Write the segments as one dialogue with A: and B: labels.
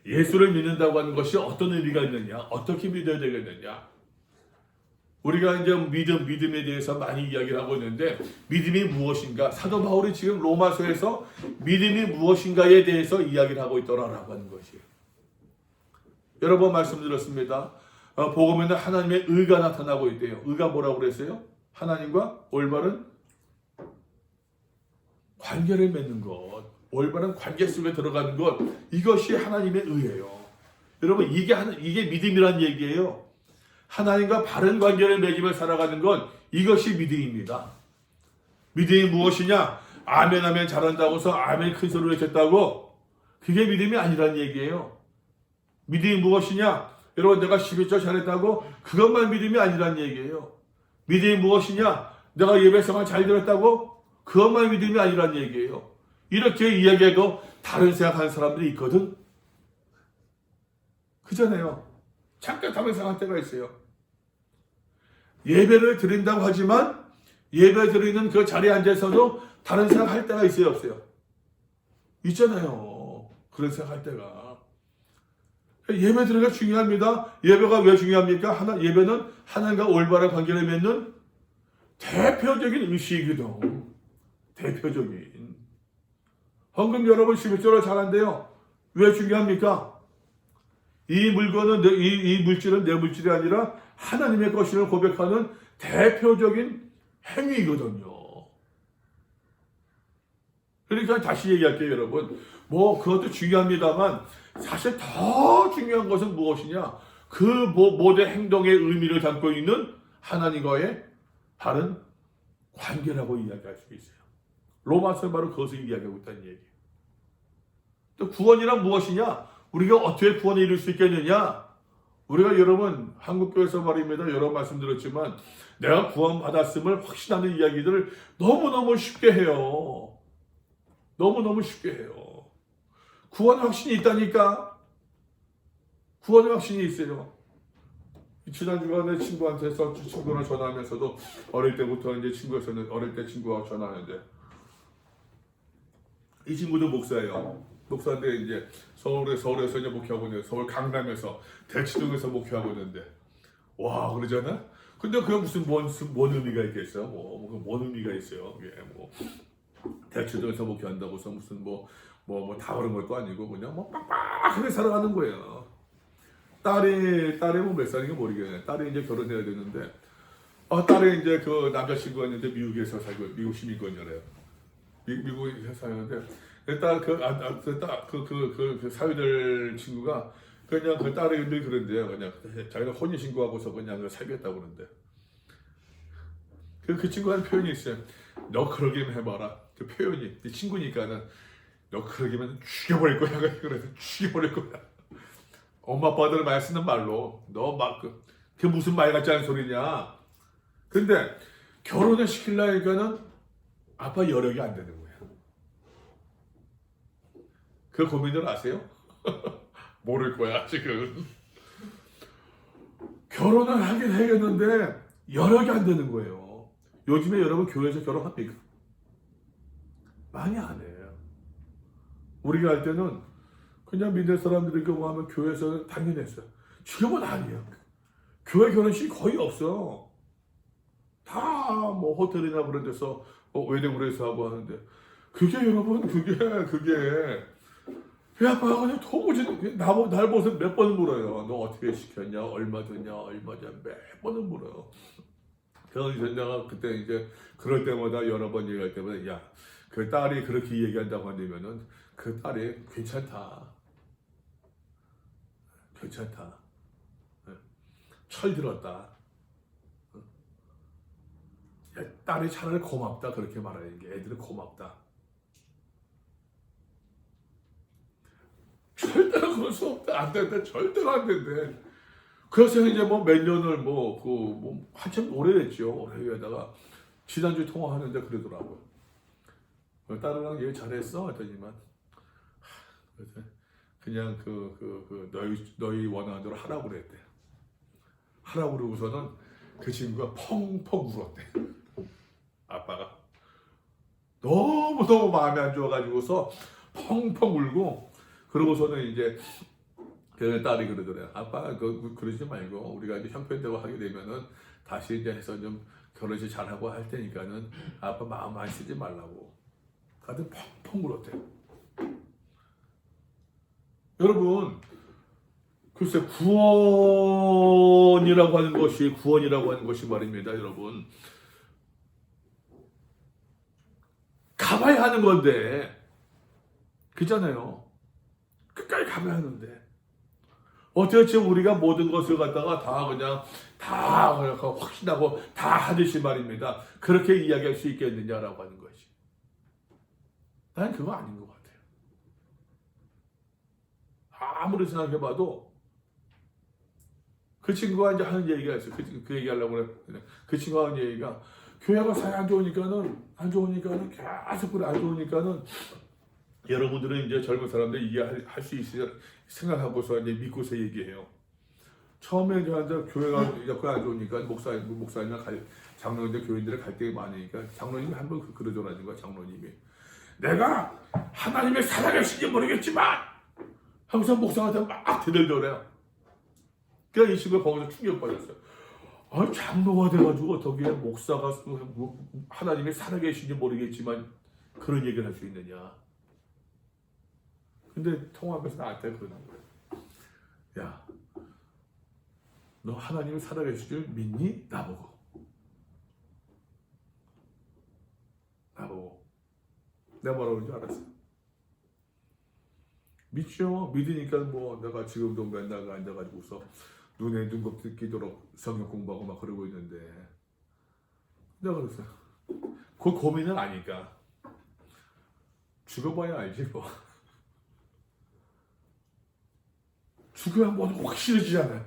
A: 예수를 믿는다고 하는 것이 어떤 의미가 있느냐? 어떻게 믿어야 되겠느냐? 우리가 이제 믿음에 대해서 많이 이야기를 하고 있는데 믿음이 무엇인가? 사도 바울이 지금 로마서에서 믿음이 무엇인가에 대해서 이야기를 하고 있더라라고 하는 것이에요. 여러 번 말씀드렸습니다. 복음에는 하나님의 의가 나타나고 있대요. 의가 뭐라고 그랬어요? 하나님과 올바른 관계를 맺는 것, 올바른 관계 속에 들어가는 것, 이것이 하나님의 의예요. 여러분 이게 믿음이란 얘기예요. 하나님과 바른 관계를 맺으며 살아가는 건 이것이 믿음입니다. 믿음이 무엇이냐? 아멘 아멘 잘한다고 해서 아멘 큰 소리를 외쳤다고 그게 믿음이 아니란 얘기예요. 믿음이 무엇이냐? 여러분 내가 11절 잘했다고 그것만 믿음이 아니란 얘기예요. 믿음이 무엇이냐? 내가 예배성을 잘 들었다고 그것만 믿음이 아니란 얘기예요. 이렇게 이야기하고 다른 생각하는 사람들이 있거든. 그잖아요. 잠깐 다른 생각할 때가 있어요. 예배를 드린다고 하지만 예배 드리는 그 자리에 앉아서도 다른 생각할 때가 있어요, 없어요? 있잖아요. 그런 생각할 때가. 예배 드리는 게 중요합니다. 예배가 왜 중요합니까? 예배는 하나님과 올바른 관계를 맺는 대표적인 의식이거든. 대표적인. 방금 여러분 11절을 잘한대요. 왜 중요합니까? 이 물건은 이 물질은 내 물질이 아니라 하나님의 것임을 고백하는 대표적인 행위거든요. 그러니까 다시 얘기할게요, 여러분. 그것도 중요합니다만 사실 더 중요한 것은 무엇이냐? 그 모든 행동의 의미를 담고 있는 하나님과의 바른 관계라고 이야기할 수 있어요. 로마서는 바로 그것을 이야기하고 있다는 얘기예요. 또 구원이란 무엇이냐? 우리가 어떻게 구원을 이룰 수 있겠느냐? 우리가 여러분 한국교회에서 말입니다. 여러 번 말씀드렸지만 내가 구원받았음을 확신하는 이야기들을 너무너무 쉽게 해요. 너무너무 쉽게 해요. 구원의 확신이 있다니까. 구원의 확신이 있어요. 지난 주간에 친구한테서 친구랑 전화하면서도 어릴 때부터 이제 친구였었는데 어릴 때 친구하고 전화하는데 이 친구도 목사예요. 목사인데 이제 서울에서 이제 목회하고 있는데 서울 강남에서 대치동에서 목회하고 있는데 와 그러잖아. 근데 그게 무슨 뭔 의미가 있겠어? 뭔 의미가 있어요? 예, 대치동에서 목회한다고 해서 무슨 다 그런 것도 아니고 그냥 빡빡하게 살아가는 거예요. 딸이 몇 살인가 모르겠네. 딸이 이제 결혼해야 되는데 딸이 이제 그 남자친구가 있는데 미국에서 살고 미국 시민권이래요. 미국에 사는데 일단 그 사위들 친구가 그냥 그 딸이 늘 그런데요. 그냥 자기가 혼인 신고하고서 그냥 살겠다고 그러는데 그 친구가 하는 표현이 있어요. 너 그러기만 해봐라. 그 표현이 네 친구니까는 너 그러기만 죽여버릴 거야. 그래서 죽여버릴 거야. 엄마 아빠들 많이 쓰는 말로 너 그게 무슨 말 같지 않은 소리냐. 근데 결혼을 시키려니까는 아빠 여력이 안 되는 거야. 그 고민을 아세요? 모를 거야 지금. 결혼을 하긴 해야겠는데 여력이 안 되는 거예요. 요즘에 여러분 교회에서 결혼합니까? 많이 안 해요. 우리가 할 때는 그냥 믿는 사람들이 하면 교회에서 당연했어요. 지금은 아니에요. 교회 결혼식이 거의 없어. 다 호텔이나 그런 데서 웨딩홀에서 하고 하는데 그게 여러분 그게 그 아빠가 그냥 도무지 날 보서 몇 번을 물어요. 너 어떻게 시켰냐? 얼마 줬냐? 몇 번을 물어요. 그래서 내가 그때 이제 그럴 때마다 여러 번 얘기할 때마다 야, 그 딸이 그렇게 얘기한다고 한다면은 그 딸이 괜찮다. 철 들었다. 야, 딸이 차라리 고맙다 그렇게 말하는 게 애들은 고맙다. 절대로 그럴 수 없다. 안 된다. 절대로 안 된대. 그래서 이제 몇 년을 한참 오래됐죠. 오래되다가 지난주 통화하는데 그러더라고요. 딸이랑 얘기 잘했어? 했더니만 그냥 너희 원하는 대로 하라고 그랬대. 하라고 그러고서는 그 친구가 펑펑 울었대. 아빠가 너무너무 마음이 안 좋아가지고서 펑펑 울고 그러고서는 이제 그 딸이 그러더래요. 아빠 그러지 말고 우리가 이제 형편대로 하게 되면은 다시 이제 해서 좀 결혼식 잘하고 할 테니까는 아빠 마음 많이 쓰지 말라고. 다들 펑펑 울었대요. 여러분, 글쎄 구원이라고 하는 것이 말입니다, 여러분. 가봐야 하는 건데, 그잖아요. 끝까지 가봐야 하는데. 어떻게 지금 우리가 모든 것을 갖다가 다 확신하고 다 하듯이 말입니다. 그렇게 이야기할 수 있겠느냐라고 하는 것이. 난 그거 아닌 것 같아요. 아무리 생각해봐도 그 친구가 이제 하는 얘기가 있어요. 그 얘기하려고 그래. 그 친구가 하는 얘기가 교회가 사이 안 좋으니까는 계속 그래 안 좋으니까는 여러분들은 이제 젊은 사람들 이해할 수 있으려 생각하고서 이제 믿고서 얘기해요. 처음에 저한테 교회가 안 좋으니까 목사님이나 장로님들 교인들의 갈등이 많으니까 장로님이 한 번 그러더라는 거야. 장로님이 내가 하나님의 살아계신지 모르겠지만 하면서 목사한테 막 대들더래요. 그러니까 이 친구가 거기서 충격받았어요. 장로가 돼가지고 어떻게 목사가 하나님이 살아계신지 모르겠지만 그런 얘기를 할 수 있느냐. 근데 통화하면서 나한테 그러는 거예요. 야, 너 하나님이 살아계실 줄 믿니? 나보고. 내가 뭐라고 그러는지 알았어요. 믿죠. 믿으니까 뭐 내가 지금도 맨날 앉아가지고서 눈에 눈 덮이도록 성경 공부하고 막 그러고 있는데 내가 그랬어요. 그 고민은 아니까. 죽어봐야 알지 뭐. 죽으면 뭐든 확실해지잖아요.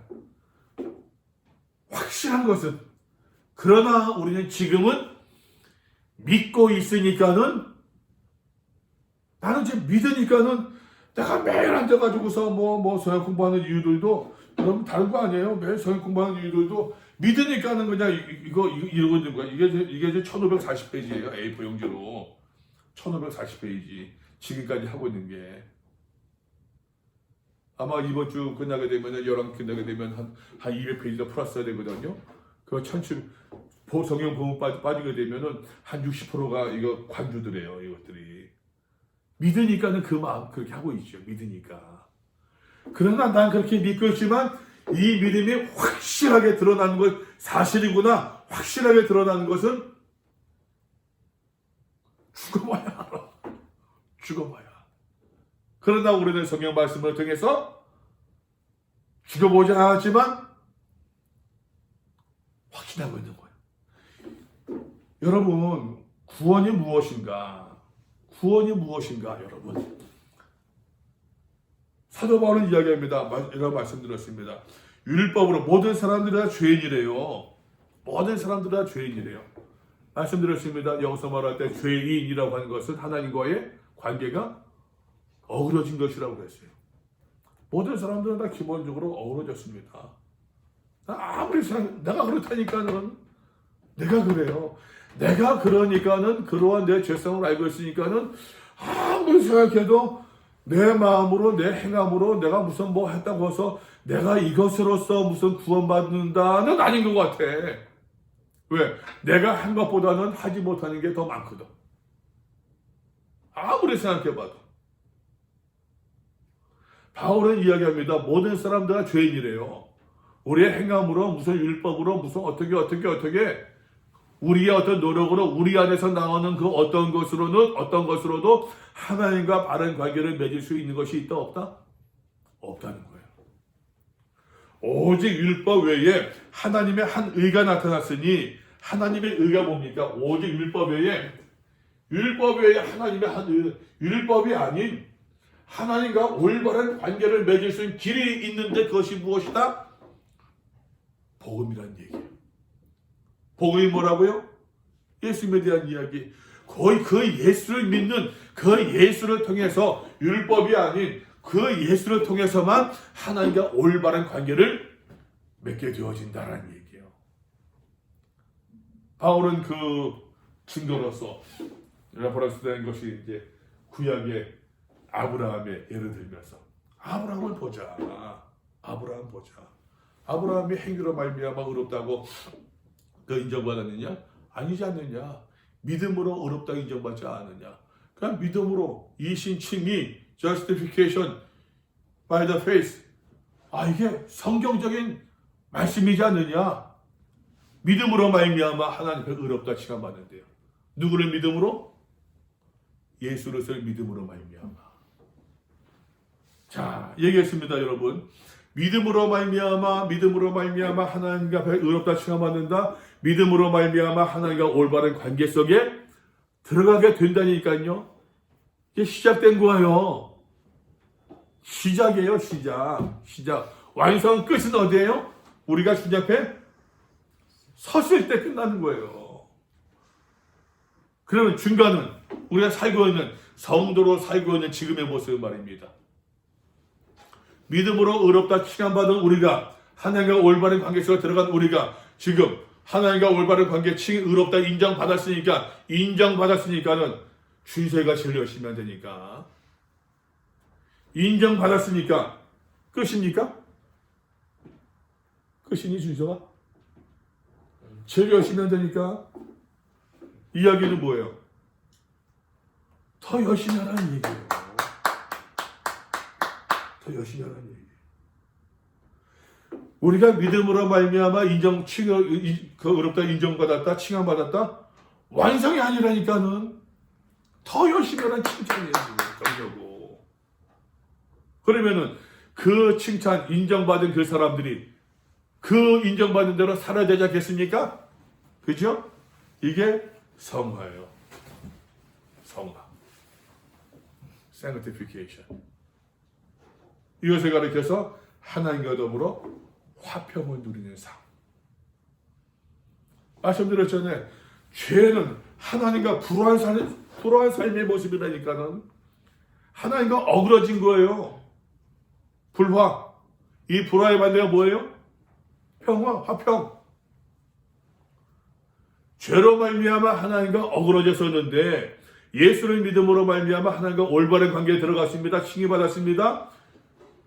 A: 확실한 것은. 그러나 우리는 지금은 믿고 있으니까는 나는 지금 믿으니까는 내가 매일 앉아가지고서 뭐 성경 공부하는 이유들도 여러분 다른 거 아니에요. 매일 성경 공부하는 이유들도 믿으니까는 그냥 이러고 있는 거야. 이게 이제 1540페이지예요. A4 용지로 1540페이지 지금까지 하고 있는 게. 아마 이번 주 끝나게 되면 열왕 끝나게 되면 한 200페이지가 플러스가 되거든요. 그 성경 본문 빠지게 되면은 한 60%가 이거 관주들이에요. 이것들이 믿으니까는 그 마음 그렇게 하고 있죠. 믿으니까. 그러나 난 그렇게 믿고 있지만 이 믿음이 확실하게 드러나는 것 사실이구나. 확실하게 드러나는 것은 죽어봐야 알아. 죽어봐야. 그러나 우리는 성경 말씀을 통해서 죽어보지 않았지만 확신하고 있는 거예요. 여러분, 구원이 무엇인가? 구원이 무엇인가, 여러분? 사도 바울은 이야기합니다. 이런 말씀드렸습니다. 율법으로 모든 사람들이 다 죄인이래요. 모든 사람들이 다 죄인이래요. 말씀드렸습니다. 여기서 말할 때 죄인이라고 하는 것은 하나님과의 관계가 어그러진 것이라고 했어요. 모든 사람들은 다 기본적으로 어그러졌습니다. 아무리 내가 그렇다니까는 내가 그래요. 내가 그러니까는 그러한 내 죄성을 알고 있으니까는 아무리 생각해도 내 마음으로 내 행함으로 내가 무슨 뭐 했다고 해서 내가 이것으로서 무슨 구원받는다는 아닌 것 같아. 왜? 내가 한 것보다는 하지 못하는 게 더 많거든. 아무리 생각해봐도. 바울은 이야기합니다. 모든 사람들 다 죄인이래요. 우리의 행함으로 무슨 율법으로 무슨 어떻게 우리의 어떤 노력으로 우리 안에서 나오는 그 어떤 것으로도 하나님과 바른 관계를 맺을 수 있는 것이 있다 없다? 없다는 거예요. 오직 율법 외에 하나님의 한 의가 나타났으니 하나님의 의가 뭡니까? 오직 율법 외에 하나님의 한 의, 율법이 아닌 하나님과 올바른 관계를 맺을 수 있는 길이 있는데 그것이 무엇이다? 복음이라는 얘기예요. 복음이 뭐라고요? 예수님에 대한 이야기. 거의 그 예수를 믿는 그 예수를 통해서 율법이 아닌 그 예수를 통해서만 하나님과 올바른 관계를 맺게 되어진다는 얘기예요. 바울은 그 증거로서 레퍼런스 된 것이 이제 구약의 아브라함의 예를 들면서 아브라함을 보자. 아브라함 보자. 아브라함이 행위로 말미암아 의롭다고 그 인정받았느냐? 아니지 않느냐? 믿음으로 의롭다 인정받지 않느냐? 그냥 믿음으로 이신칭의 justification by the faith. 이게 성경적인 말씀이지 않느냐? 믿음으로 말미암아 하나님께 의롭다 칭함받는데요. 누구를 믿음으로? 예수 그리스도를 믿음으로 말미암아. 자, 얘기했습니다, 여러분. 믿음으로 말미암아 하나님과 의롭다 칭함받는다. 믿음으로 말미암아 하나님과 올바른 관계 속에 들어가게 된다니까요. 이게 시작된 거예요. 시작이에요, 시작. 완성 끝은 어디예요? 우리가 주님 앞에 섰을 때 끝나는 거예요. 그러면 중간은 우리가 살고 있는 성도로 살고 있는 지금의 모습 말입니다. 믿음으로 의롭다 칭함받은 우리가 하나님과 올바른 관계 속에 들어간 우리가 지금 하나님과 올바른 관계 의롭다 인정받았으니까는 준세가 제일 열심히 하면 되니까. 인정받았으니까 끝입니까? 끝이니 준서가? 제일 열심히 하면 되니까. 이야기는 뭐예요? 더 열심히 하라는 얘기예요. 더 열심히 하라는 얘기예요. 우리가 믿음으로 말미암아 의롭다 인정받았다 칭함받았다 완성이 아니라니까는 더 열심히 하라는 칭찬이에요. 정려고. 그러면은 그 칭찬 인정받은 그 사람들이 그 인정받은 대로 살아야 되지 않겠습니까? 그죠? 이게 성화예요. 성화. sanctification. 이것을 가리켜서 하나님과 더불어 화평을 누리는 삶. 말씀드렸잖아요. 죄는 하나님과 불화한 삶의 모습이라니까는 하나님과 어그러진 거예요. 불화. 이 불화의 반대가 뭐예요? 평화, 화평. 죄로 말미암아 하나님과 어그러졌었는데 예수를 믿음으로 말미암아 하나님과 올바른 관계에 들어갔습니다. 칭의받았습니다.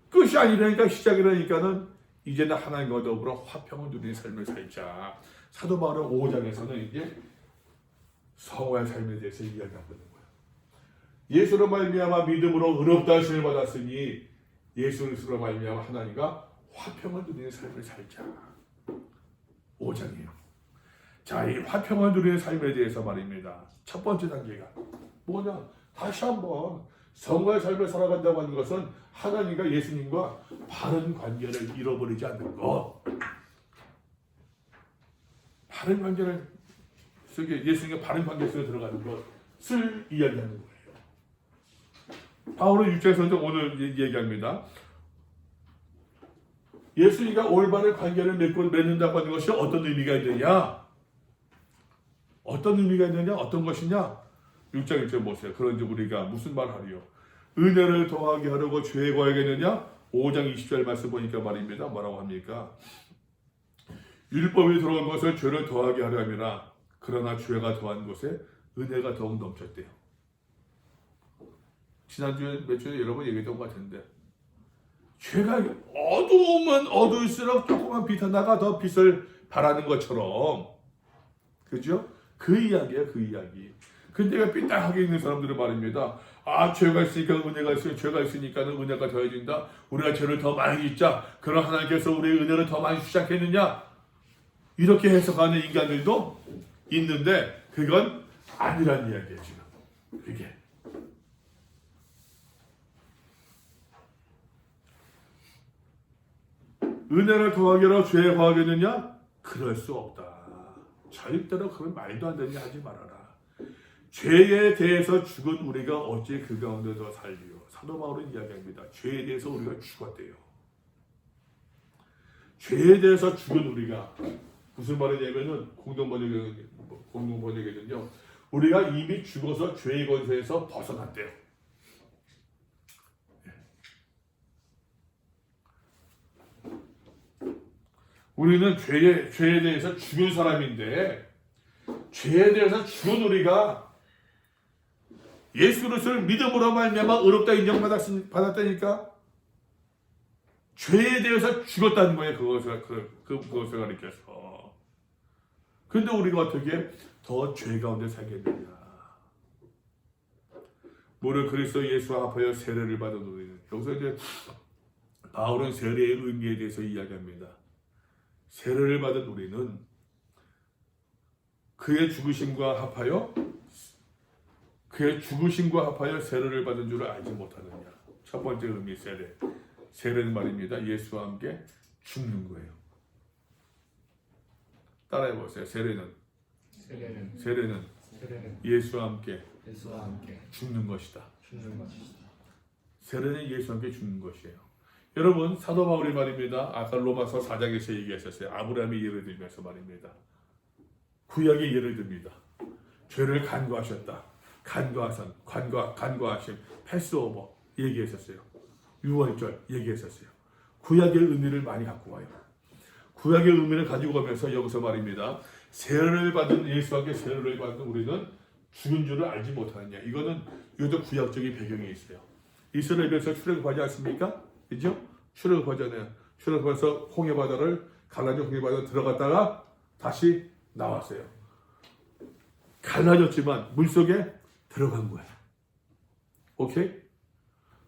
A: 끝이 아니라니까 시작이라니까는 이제는 하나님과 더불어 화평을 누리는 삶을 살자. 사도 바울은 5장에서는 이제 성화의 삶에 대해서 이야기하고 있는 거예요. 예수로 말미암아 믿음으로 의롭다 하심을 받았으니 예수 그리스도로 말미암아 하나님과 화평을 누리는 삶을 살자. 5장이에요. 자, 이 화평을 누리는 삶에 대해서 말입니다. 첫 번째 단계가 뭐냐? 다시 한번 성화의 삶을 살아간다고 하는 것은 하나님과 예수님과 바른 관계를 잃어버리지 않는 것. 바른 관계를 속에 예수님과 바른 관계 속에 들어가는 것을 이야기하는 거예요. 바울은 6장에서 오늘 얘기합니다. 예수님과 올바른 관계를 맺는다고 하는 것이 어떤 의미가 있느냐? 어떤 의미가 있느냐? 어떤 것이냐? 6장 1절 보세요. 그런데 우리가 무슨 말 하리요? 은혜를 더하게 하려고 죄에 거하겠느냐? 5장 20절 말씀 보니까 말입니다. 뭐라고 합니까? 율법이 들어온 것을 죄를 더하게 하려 함이라. 그러나 죄가 더한 곳에 은혜가 더욱 넘쳤대요. 지난주에 몇 주에 여러분 얘기했던 것 같은데 죄가 어두우면 어두울수록 조그만 빛 하나가 더 빛을 발하는 것처럼, 그죠? 그 이야기예요, 그 이야기. 근데 삐딱하게 있는 사람들은 말입니다. 죄가 있으니까 은혜가 있어요. 죄가 있으니까는 은혜가 더해진다. 우리가 죄를 더 많이 짓자. 그럼 하나님께서 우리의 은혜를 더 많이 시작했느냐? 이렇게 해석하는 인간들도 있는데 그건 아니란 이야기예요, 지금. 그게. 은혜를 더하기로 죄에 거하겠느냐? 그럴 수 없다. 절대로 그건 말도 안 되는 일 하지 말아라. 죄에 대해서 죽은 우리가 어찌 그 가운데 더 살리요? 사도 바울은 이야기합니다. 죄에 대해서 우리가 죽었대요. 죄에 대해서 죽은 우리가 무슨 말이냐면은 공동번역에는요. 우리가 이미 죽어서 죄의 권세에서 벗어났대요. 우리는 죄에 대해서 죽은 사람인데 죄에 대해서 죽은 우리가 예수 그리스도를 믿음으로 말미암아 의롭다 인정받았다니까. 죄에 대해서 죽었다는 거예요. 그것을 가리켜서. 근데 우리가 어떻게 더 죄 가운데 살겠느냐. 무릇 그리스도 예수와 합하여 세례를 받은 우리는. 여기서 이제 바울은 세례의 의미에 대해서 이야기합니다. 세례를 받은 우리는 그의 죽으심과 합하여 세례를 받은 줄을 알지 못하느냐. 첫 번째 의미 세례. 세례는 말입니다. 예수와 함께 죽는 거예요. 따라해 보세요. 세례는 예수와 함께 죽는 것이다. 세례는 예수와 함께 죽는 것이에요. 여러분, 사도 바울이 말입니다. 아까 로마서 4장에서 얘기하셨어요. 아브라함의 예를 들면서 말입니다. 구약의 예를 듭니다. 죄를 간구하셨다. 간구하심, 패스오버 얘기했었어요. 유월절 얘기했었어요. 구약의 의미를 많이 갖고 와요. 구약의 의미를 가지고 가면서 여기서 말입니다. 세례를 받은 예수와 함께 세례를 받은 우리는 죽은 줄을 알지 못하느냐. 이것도 구약적인 배경이 있어요. 이스라엘에서 출애굽하지 않습니까? 그죠? 출애굽하잖아요. 출애굽해서 홍해바다를 갈라진 홍해바다에 들어갔다가 다시 나왔어요. 갈라졌지만 물속에 들어간 거예요. 오케이?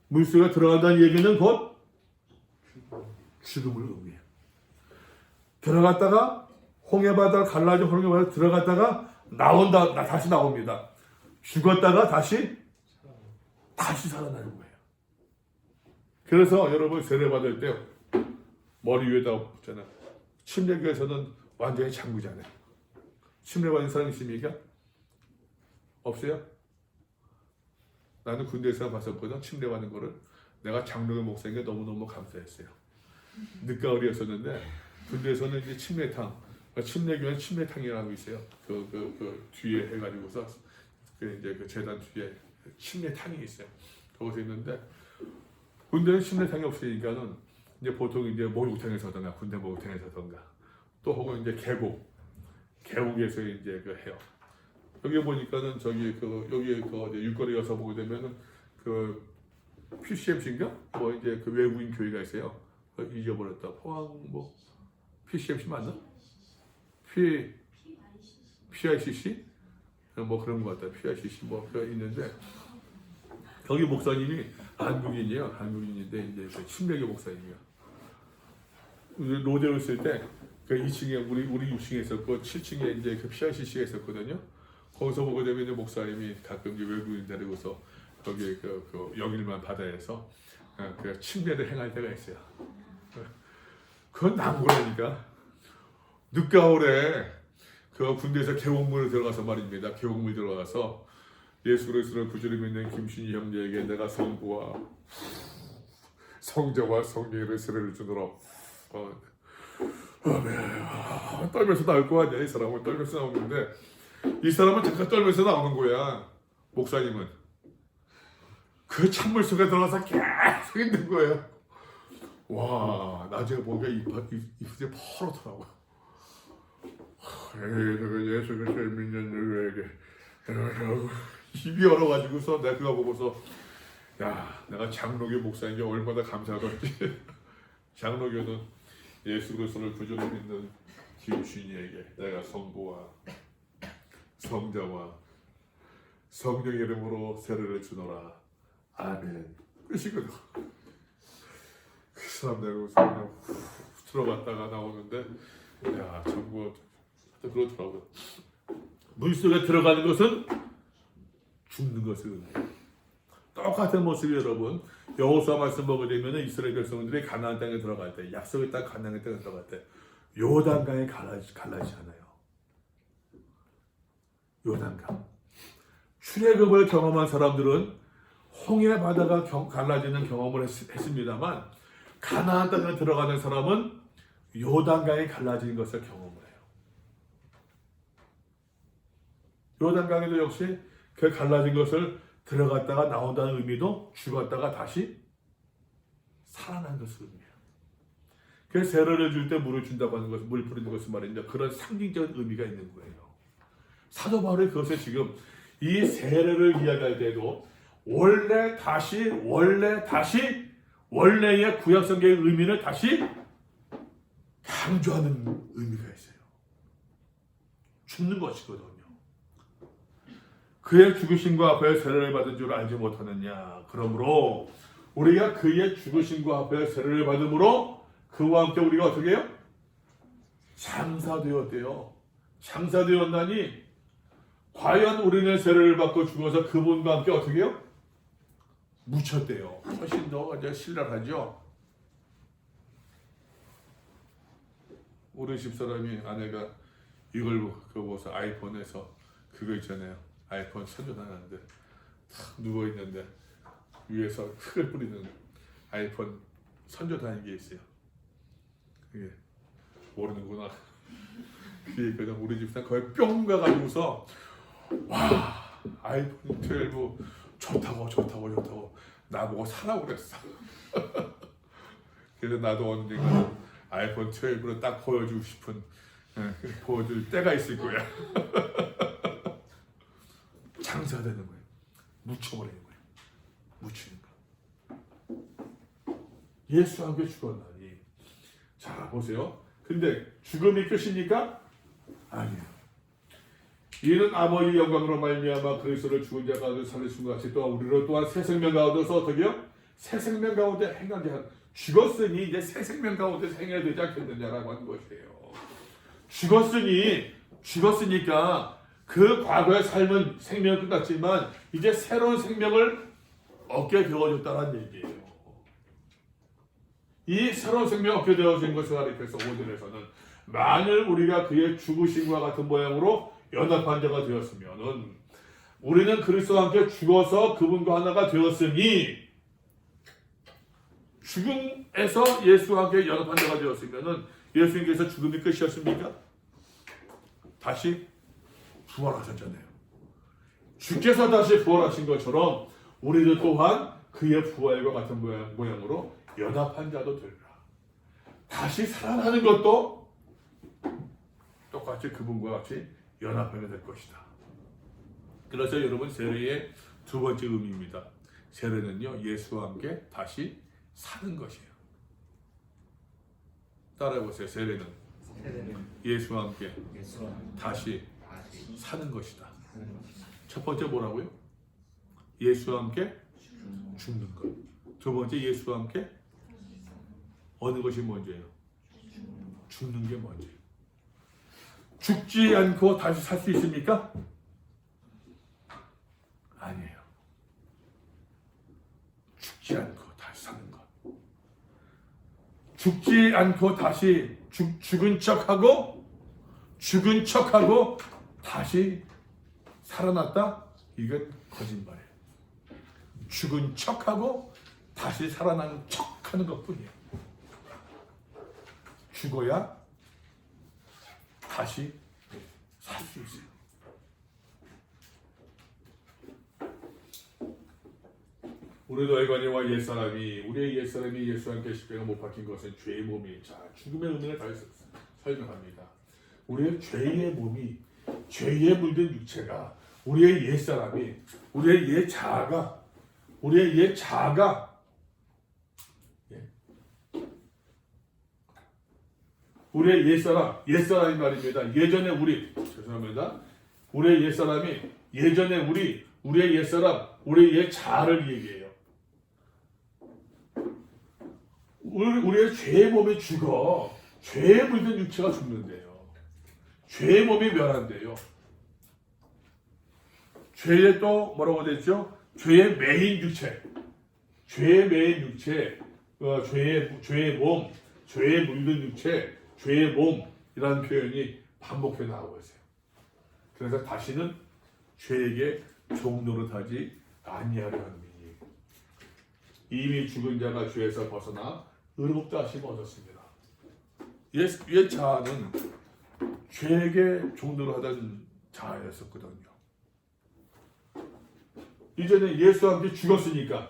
A: 물속에 들어간다는 얘기는 곧 죽음을 의미해요. 들어갔다가 홍해바다 갈라진 홍해바다 들어갔다가 다시 나옵니다. 죽었다가 다시 살아나는 거예요. 그래서 여러분 세례 받을 때 머리 위에다 붙잖아요. 침례교에서는 완전히 장구잖아요. 침례 받은 사람 있습니까? 없어요? 나는 군대에서 봤었거든. 침례 받는 거를. 내가 장로교 목사에게 너무너무 감사했어요. 늦가을이었었는데 군대에서는 이제 침례교회는 침례탕이라고 있어요. 그 뒤에 해가지고서 이제 그 재단 뒤에 침례탕이 있어요. 거기서 있는데 군대는 침례탕이 없으니까는 이제 보통 이제 목욕탕에서든가 군대 목욕탕에서든가 또 혹은 이제 계곡에서 이제 그 해요. 여기 보니까는 여기 어디 육거리 가서 보게 되면은 그 PCMC인가 뭐 이제 그 외국인 교회가 있어요. 잊어버렸다. 포항 뭐 PCMC 맞나? PICC 뭐 그런 것 같다. PICC 뭐 있는데 거기 목사님이 한국인이에요. 한국인인데 이제 그 침례교 목사님이요. 로데오 있을 때 그 2층에 우리 6층에 있었고 7층에 이제 그 PICC가 있었거든요. 거기서 보게 되면 이제 목사님이 가끔 이제 외국인 데리고서 거기 그 영일만 바다에서 그 침례를 행할 때가 있어요. 그건 난고라니까. 늦가을에 그 군대에서 계곡물에 들어가서 말입니다. 계곡물 들어가서 예수 그리스도를 구주로 믿는 김신희 형제에게 내가 성부와 성자와 성령의 세례를 주노라. 떨면서 나올 거 아니야. 이 사람은 떨면서 나오는데 이 사람은 잠깐 떨면서 나오는 거야. 목사님은 그 찬물 속에 들어가서 계속 있는 거예요. 와, 나중에 보니까 입술이 퍼렇더라고. 예수 그리스도를 믿는 누구에게 입이 얼어가지고서 내가 그거 보고서 야, 내가 장로교 목사인 게 얼마나 감사하던지. 장로교는 예수 그리스도를 구주로 믿는 기우신이에게 내가 성부와 성자와 성령의 이름으로 세례를 주노라. 아멘. 끝이거든. 그 사람 내려오서 그냥 들어갔다가 나오는데 야, 전부 그렇더라고요. 물속에 들어가는 것은 죽는 것을 의미해요. 똑같은 모습이 여러분 여호수아 말씀 보게 되면 이스라엘 백성들이 가나안 땅에 들어갈 때 약속의 땅 가나안 땅에 들어갈 때 요단강에 갈라지잖아요. 요단강. 출애굽을 경험한 사람들은 홍해 바다가 갈라지는 경험을 했습니다만 가나안 땅에 들어가는 사람은 요단강에 갈라지는 것을 경험을 해요. 요단강에도 역시 그 갈라진 것을 들어갔다가 나온다는 의미도 죽었다가 다시 살아난 것을 의미해요. 그래서 세례를 줄 때 물을 준다고 하는 것은 물 뿌리는 것은 말입니다. 그런 상징적인 의미가 있는 거예요. 사도 바울이 그것을 지금 이 세례를 이야기할 때도 원래 다시 원래의 구약성경의 의미를 다시 강조하는 의미가 있어요. 죽는 것이거든요. 그의 죽으심과 그의 세례를 받은 줄 알지 못하느냐. 그러므로 우리가 그의 죽으심과 그의 세례를 받음으로 그와 함께 우리가 어떻게 해요? 장사되었대요. 장사되었나니 과연 우리는 세례를 받고 죽어서 그분과 함께 어떻게 해요? 묻혔대요. 훨씬 더 이제 신랄하죠. 우리 집사람이 아내가 이걸 보고서 아이폰에서 그거 있잖아요. 아이폰 선전하는데 탁 누워 있는데 위에서 흙을 뿌리는 아이폰 선전하는 게 있어요. 그게 모르는구나. 그게 그냥 우리 집사람 거의 뿅 가가지고서 와 아이폰 12 좋다고 나보고 사라고 그랬어. 그래서 나도 언젠가 아이폰 12로 딱 보여주고 싶은 보여줄 때가 있을 거야. 장사되는 거예요. 묻혀버리는 거예요. 묻히는 거. 예수와 함께 죽었나니. 자 보세요. 근데 죽음이 끝입니까? 아니에요. 이는 아버지 영광으로 말미암아 그리스도를 죽은 자 가운데 살리신 것 같이 또한 우리로 또한 새 생명 가운데서 어떻게요? 새 생명 가운데 행하게 한 죽었으니 이제 새 생명 가운데 행해야 되지 않겠느냐라고 하는 것이에요. 죽었으니까 그 과거의 삶은 생명은 끝났지만 이제 새로운 생명을 얻게 되어졌다는 얘기예요. 이 새로운 생명을 얻게 되어진 것을 가리켜서 5절에서는 만일 우리가 그의 죽으심과 같은 모양으로 연합한 자가 되었으면은 우리는 그리스도와 함께 죽어서 그분과 하나가 되었으니 죽음에서 예수와 함께 연합한 자가 되었으면은 예수님께서 죽음이 끝이었습니까? 다시 부활하셨잖아요. 주께서 다시 부활하신 것처럼 우리도 또한 그의 부활과 같은 모양으로 연합한 자도 되리라. 다시 살아나는 것도 똑같이 그분과 같이 연합하게 될 것이다. 그래서 여러분 세례의 두 번째 의미입니다. 세례는요 예수와 함께 다시 사는 것이에요. 따라해보세요. 세례는 예수와 함께 다시 사는 것이다. 첫 번째 뭐라고요? 예수와 함께 죽는 것. 두 번째 예수와 함께 어느 것이 먼저예요? 죽는 게 먼저예요. 죽지 않고 다시 살 수 있습니까? 아니에요. 죽지 않고 다시 사는 것. 죽지 않고 다시 죽은 척하고 다시 살아났다? 이건 거짓말이에요. 죽은 척하고 다시 살아나는 척하는 것뿐이에요. 죽어야 다시 살 수 있어요. 우리 너희가니와 우리의 옛사람이 예수와 함께 십자가에 못 박힌 것은 죄의 몸이 자 죽음의 의미를 다시 설명합니다. 우리의 죄의 몸이 죄에 물든 육체가 우리의 옛사람이 우리의 옛 자아가 우리의 옛사람이 말입니다. 예전에 우리의 옛사람이 예전에 우리의 옛사람, 우리의 옛 자아를 얘기해요. 우리의 죄의 몸이 죽어. 죄에 물든 육체가 죽는데요. 죄의 몸이 멸한대요. 죄의 또 뭐라고 됐죠? 죄의 매인 육체. 죄의 몸, 죄에 물든 육체, 죄의 몸이라는 표현이 반복해 나오고 있어요. 그래서 다시는 죄에게 종노릇하지 아니하려 함이니 이미 죽은 자가 죄에서 벗어나 의롭다 하심을 얻었습니다. 옛 자아는 죄에게 종노릇하던 자아였었거든요. 이제는 예수와 함께 죽었으니까는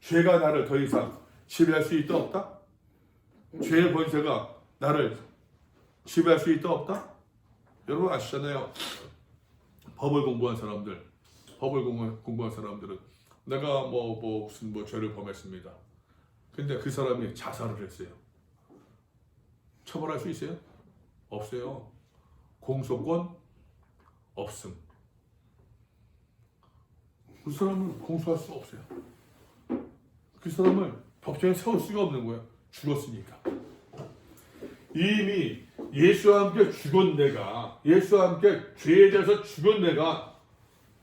A: 죄가 나를 더 이상 지배할 수 있다 없다? 죄의 권세가 나를 지배할 수 있다 없다? 여러분 아시잖아요. 법을 공부한 사람들은 내가 무슨 죄를 범했습니다. 근데 그 사람이 자살을 했어요. 처벌할 수 있어요? 없어요. 공소권 없음. 그 사람을 공소할 수 없어요. 그 사람을 법정에 세울 수가 없는 거예요. 죽었으니까. 이미 예수와 함께 죽은 내가, 예수와 함께 죄에 대해서 죽은 내가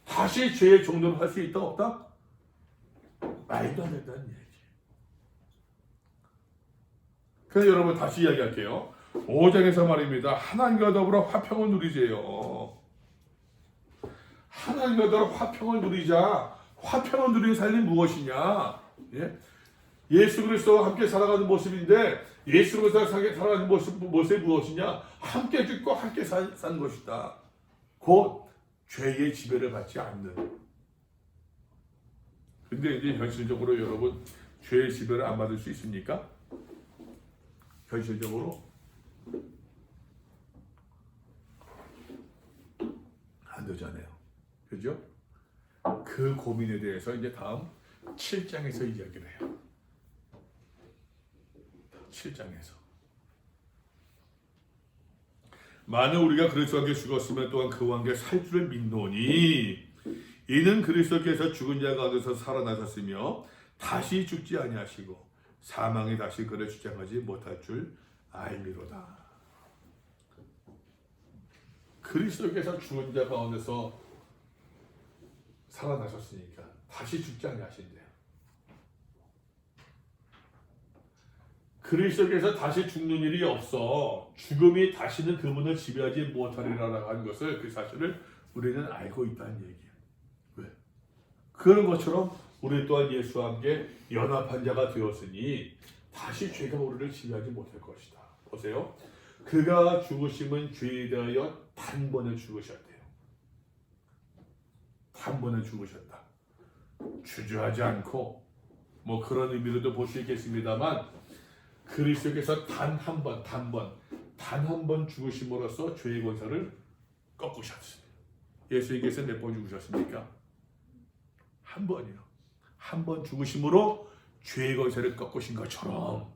A: 다시 죄의 종노를 할 수 있다 없다? 말도 안 된다는 얘기. 그래서 여러분 다시 이야기할게요. 5장에서 말입니다. 하나님과 더불어 화평을 누리세요. 하나님과 더불어 화평을 누리자. 화평을 누리는 삶이 무엇이냐? 예? 예수 그리스도와 함께 살아가는 모습인데 예수 그리스도와 살아가는 모습이 무엇이냐? 함께 죽고 함께 사는 것이다. 곧 죄의 지배를 받지 않는. 근데 이제 현실적으로 여러분 죄의 지배를 안 받을 수 있습니까? 현실적으로 안 되잖아요. 그죠? 그 고민에 대해서 이제 다음 7장에서 이야기를 해요. 7장에서 만일 우리가 그리스도와 함께 죽었으면 또한 그와 함께 살 줄을 믿노니 이는 그리스도께서 죽은 자 가운데서 살아나셨으며 다시 죽지 아니하시고 사망이 다시 그를 주장하지 못할 줄 알미로다. 그리스도께서 죽은 자 가운데서 살아나셨으니까 다시 죽지 아니하신대요. 그리스도께서 다시 죽는 일이 없어 죽음이 다시는 그분을 지배하지 못하리라고 하는 것을 그 사실을 우리는 알고 있다는 얘기예요. 왜? 그런 것처럼 우리 또한 예수와 함께 연합한 자가 되었으니 다시 죄가 우리를 지배하지 못할 것이다. 보세요. 그가 죽으심은 죄에 대하여 단번에 죽으셨대요. 단번에 죽으셨다. 주저하지 않고 그런 의미로도 볼 수 있겠습니다만 그리스도께서 단 한 번 죽으심으로써 죄의 권세를 꺾으셨습니다. 예수님께서 몇 번 죽으셨습니까? 한 번이요. 한 번 죽으심으로 죄의 권세를 꺾으신 것처럼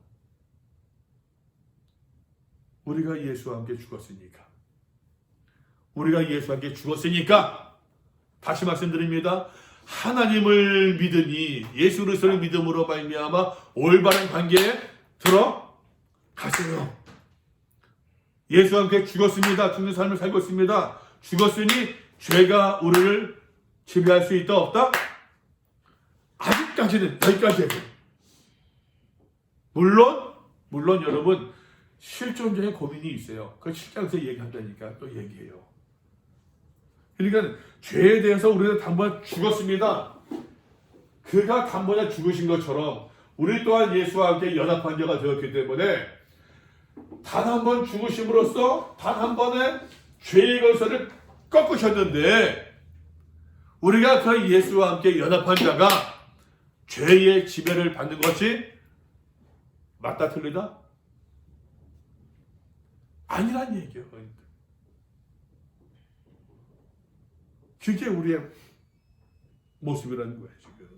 A: 우리가 예수와 함께 죽었으니까 다시 말씀드립니다. 하나님을 믿으니 예수 그리스도를 믿음으로 말미암아 올바른 관계에 들어가세요. 예수와 함께 죽었습니다. 죽는 삶을 살고 있습니다. 죽었으니 죄가 우리를 지배할 수 있다 없다? 아직까지는 여기까지예요. 물론 여러분 실존적인 고민이 있어요. 그 실장에서 얘기한다니까 또 얘기해요. 그러니까 죄에 대해서 우리는 단번에 죽었습니다. 그가 단번에 죽으신 것처럼 우리 또한 예수와 함께 연합한 자가 되었기 때문에 단 한 번 죽으심으로써 단 한 번의 죄의 권세를 꺾으셨는데 우리가 그 예수와 함께 연합한 자가 죄의 지배를 받는 것이 맞다 틀리다? 아니란 얘기예요. 그게 우리의 모습이라는 거예요. 지금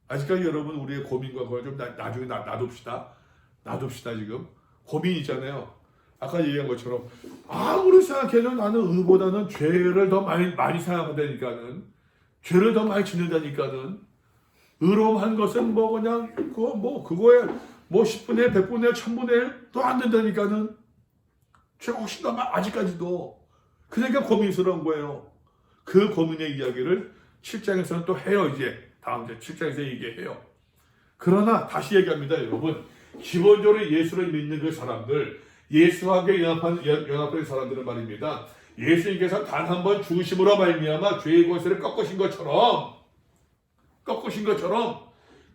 A: 아직까지 여러분 우리의 고민과 그걸 좀 나중에 놔둡시다. 지금 고민이 있잖아요. 아까 얘기한 것처럼 아무리 생각해도 나는 의보다는 죄를 더 많이 생각한다니까는 죄를 더 많이 짓는다니까는 의로움한 것은 그냥 그거에 10분의 100분의 1000분의 1도 안 된다니까는 죄가 훨씬 더 아직까지도 그러니까 고민스러운 거예요. 그 고민의 이야기를 7장에서는 또 해요. 이제 다음 7장에서 얘기해요. 그러나 다시 얘기합니다. 여러분 기본적으로 예수를 믿는 그 사람들 예수와 함께 연합된 사람들은 말입니다. 예수님께서 단 한 번 죽으심으로 말미암아 죄의 권세를 꺾으신 것처럼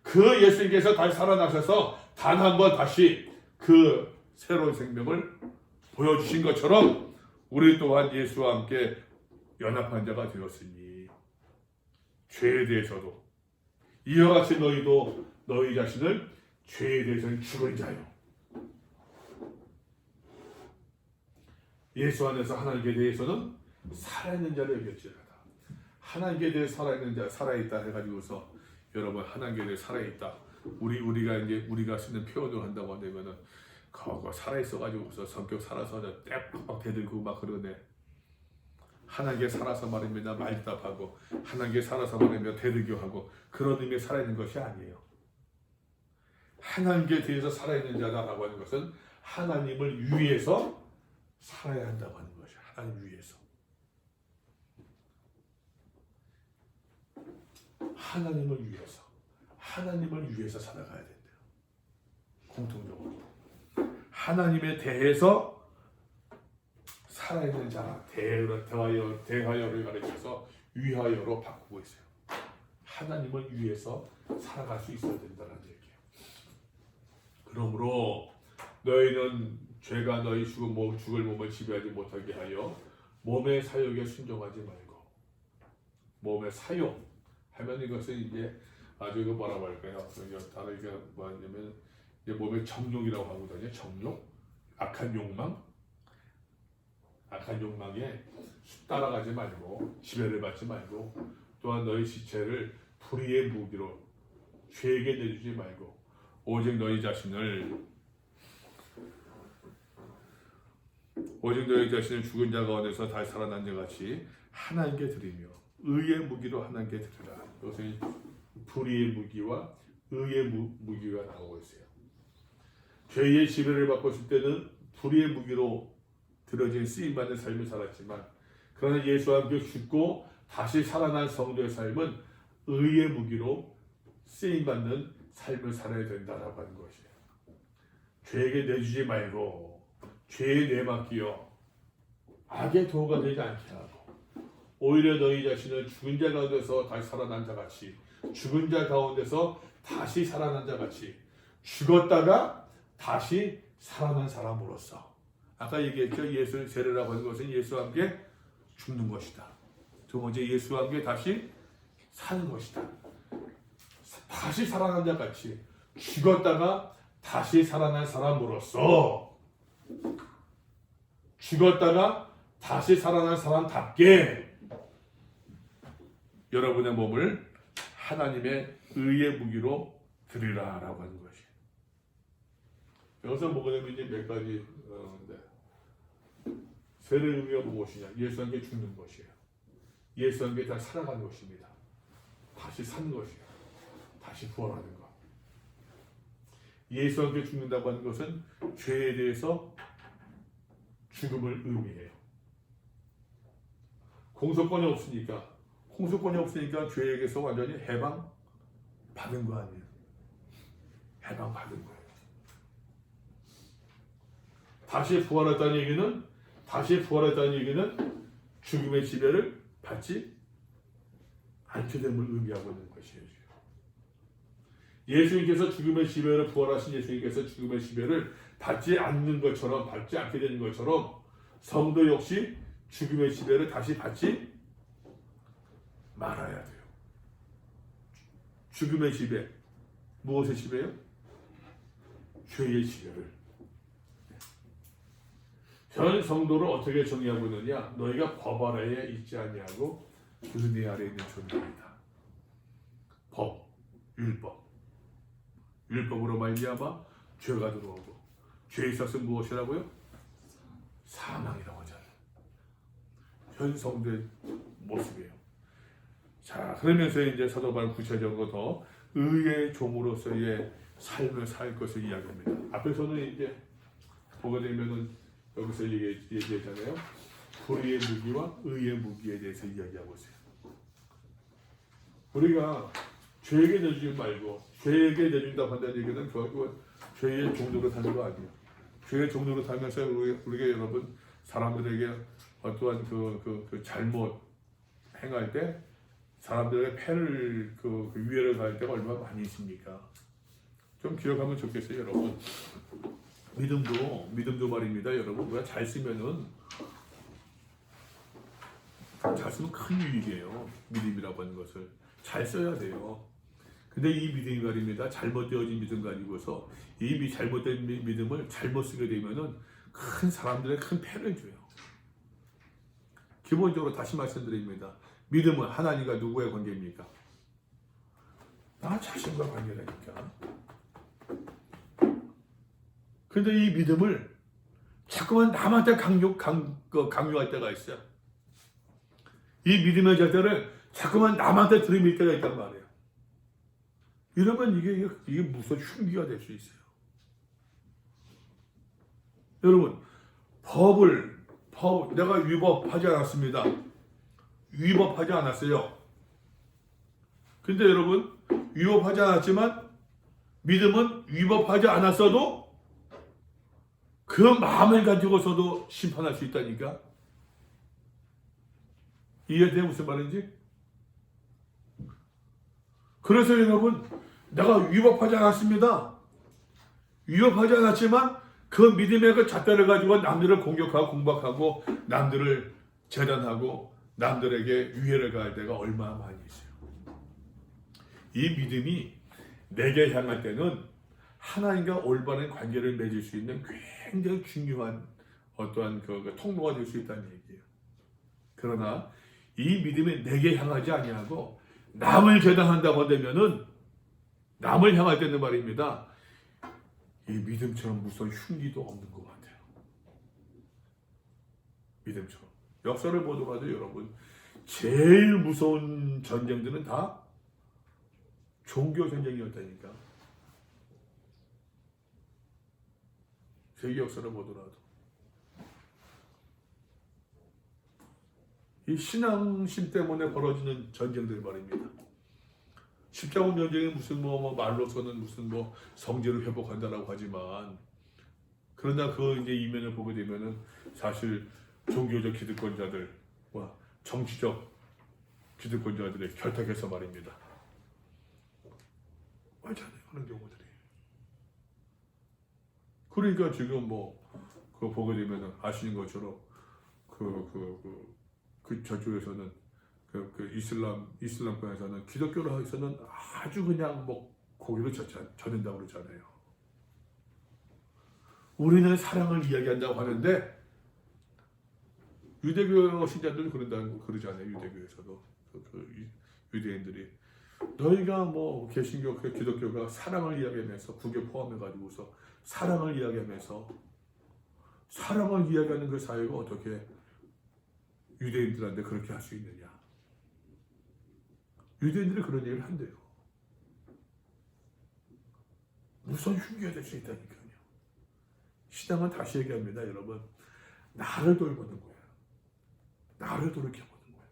A: 그 예수님께서 다시 살아나셔서 단 한 번 다시 그 새로운 생명을 보여주신 것처럼 우리 또한 예수와 함께 연합한 자가 되었으니 죄에 대해서도 이와 같이 너희도 너희 자신을 죄에 대해서는 죽은 자요 예수 안에서 하나님께 대해서는 살아있는 자를 여겼지라다. 하나님께 대해 살아있는 자, 살아있다 해가지고서 여러분 하나님께 대해 살아있다. 우리가 쓰는 표현을 한다고 한다면은 그거 살아있어가지고서 성격 살아서 떼팍팍 대들고 막 그러네. 하나님께 살아서 말입니다. 말답하고 하나님께 살아서 말이면 대들교하고 그런 의미에 살아있는 것이 아니에요. 하나님께 대해서 살아있는 자다라고 하는 것은 하나님을 위해서 살아야 한다고 하는 것이에요. 하나님 위해서. 하나님을 위해서 살아가야 된대요. 공통적으로 하나님에 대해서 살아있는 자, 대하여를 가르쳐서 위하여로 바꾸고 있어요. 하나님을 위해서 살아갈 수 있어야 된다는 얘기예요. 그러므로 너희는 죄가 너희 죽을 몸을 지배하지 못하게 하여 몸의 사욕에 순종하지 말고. 몸의 사욕 하면 이것은 이제 아주 이거 뭐라고 할까요? 다르게 뭐냐면 이제 몸의 정욕이라고 하거든요. 정욕, 악한 욕망에 따라가지 말고 지배를 받지 말고 또한 너희 지체를 불의의 무기로 죄에게 내주지 말고 오직 너희 자신을 죽은 자 가운데서 다시 살아난 자 같이 하나님께 드리며 의의 무기로 하나님께 드리라. 여기서 불의의 무기와 의의 무기가 나오고 있어요. 죄의 지배를 받고 있을 때는 불의의 무기로 들어진 쓰임받는 삶을 살았지만 그러나 예수와 함께 죽고 다시 살아난 성도의 삶은 의의 무기로 쓰임받는 삶을 살아야 된다라고 하는 것이에요. 죄에게 내주지 말고 죄에 내맡기어 악의 도구가 되지 않게 하고 오히려 너희 자신을 죽은 자 가운데서 다시 살아난 자 같이 죽은 자 가운데서 다시 살아난 자 같이 죽었다가 다시 살아난 사람으로서 아까 얘기했죠. 예수의 세례라고 하는 것은 예수와 함께 죽는 것이다. 두 번째 예수와 함께 다시 사는 것이다. 다시 살아난 자 같이 죽었다가 다시 살아난 사람으로서 죽었다가 다시 살아난 사람답게 여러분의 몸을 하나님의 의의 무기로 드리라라고 하는 것이에요. 여기서 뭐냐면 이제 몇 가지 세례의 의미가 무엇이냐? 예수와 함께 죽는 것이에요. 예수와 함께 다시 살아가는 것입니다. 다시 사는 것이에요. 다시 부활하는 것. 예수와 함께 죽는다고 하는 것은 죄에 대해서 죽음을 의미해요. 공소권이 없으니까 죄에게서 완전히 해방 받은 거 아니에요. 해방 받은 거예요. 다시 부활했다는 얘기는 죽음의 지배를 받지 않게 됨을 의미하고 있는 것이에요. 예수님께서 죽음의 지배를 부활하신 예수님께서 죽음의 지배를 받지 않게 되는 것처럼 성도 역시 죽음의 지배를 다시 받지 말아야 돼요. 죽음의 지배, 무엇의 지배요? 죄의 지배를. 현 성도를 어떻게 정의하고 있느냐? 너희가 법 아래에 있지 아니하고 은혜 아래에 있는 존재이다. 법, 율법으로 말미암아 죄가 들어오고 죄의 삭은 무엇이라고요? 사망이라고 하잖아요. 현 성도의 모습이에요. 자, 그러면서 이제 사도 바울 구체적으로 더 의의 종으로서의 삶을 살 것을 이야기합니다. 앞에서는 이제 보게 되면은 여기서 얘기했잖아요. 불의의 무기와 의의 무기에 대해서 이야기하고 있어요. 우리가 죄에게 내주지 말고 죄에게 내준다고 한다는 얘기는 결국 죄의 종로로 사는 거 아니에요. 죄의 종로로 살면서 우리가 여러분 사람들에게 어떠한 그 잘못 행할 때 사람들에게 패를 위해를 가할 때가 얼마나 많이 있습니까? 좀 기억하면 좋겠어요, 여러분. 믿음도 말입니다, 여러분. 우리가 잘 쓰면 큰 유익이에요. 믿음이라고 하는 것을 잘 써야 돼요. 근데 이 믿음이 말입니다. 잘못되어진 믿음 가지고서 이 잘못된 믿음을 잘못 쓰게 되면은 큰 사람들의 큰 패를 줘요. 기본적으로 다시 말씀드립니다. 믿음은 하나님과 누구의 관계입니까? 나 자신과 관계라니까. 근데 이 믿음을 자꾸만 남한테 강요할 때가 있어요. 이 믿음의 자세를 자꾸만 남한테 들이밀 때가 있단 말이에요. 이러면 이게 무슨 흉기가 될 수 있어요. 여러분, 법, 내가 위법하지 않았습니다. 위법하지 않았어요. 근데 여러분, 위법하지 않았지만 믿음은 위법하지 않았어도 그 마음을 가지고서도 심판할 수 있다니까. 이해돼 무슨 말인지? 그래서 여러분, 내가 위법하지 않았습니다. 위법하지 않았지만 그 믿음의 그 잣대를 가지고 남들을 공격하고 공박하고 남들을 재단하고 남들에게 위해를 가할 때가 얼마나 많이 있어요. 이 믿음이 내게 향할 때는 하나님과 올바른 관계를 맺을 수 있는 굉장히 중요한 어떠한 그 통로가 될 수 있다는 얘기예요. 그러나 이 믿음이 내게 향하지 아니하고 남을 재단한다고 되면은 남을 향할 때는 말입니다. 이 믿음처럼 무서운 흉기도 없는 것 같아요. 믿음처럼. 역사를 보더라도 여러분, 제일 무서운 전쟁들은 다 종교 전쟁이었다니까. 세계 역사를 보더라도. 이 신앙심 때문에 벌어지는 전쟁들 말입니다. 십자군 전쟁이 무슨 말로서는 무슨 성제를 회복한다라고 하지만, 그러나 그 이제 이면을 보게 되면은 사실 종교적 기득권자들과 정치적 기득권자들의 결탁해서 말입니다. 많잖아요, 그런 경우들이. 그러니까 지금 그거 보게 되면은 아시는 것처럼 저쪽에서는 이슬람권에서는 기독교로서는 아주 그냥 고기로 젖는다고 그러잖아요. 우리는 사랑을 이야기한다고 하는데 유대교 신자들도 그러잖아요. 유대교에서도 유대인들이 너희가 개신교, 기독교가 사랑을 이야기하면서 국에 포함해가지고서 사랑을 이야기하면서 사랑을 이야기하는 그 사회가 어떻게 유대인들한테 그렇게 할 수 있느냐? 유대인들이 그런 얘기를 한대요. 무슨 흉기가 될 수 있다니까요. 신앙은 다시 얘기합니다, 여러분. 나를 돌보는 거예요. 나를 돌이켜보는 거예요.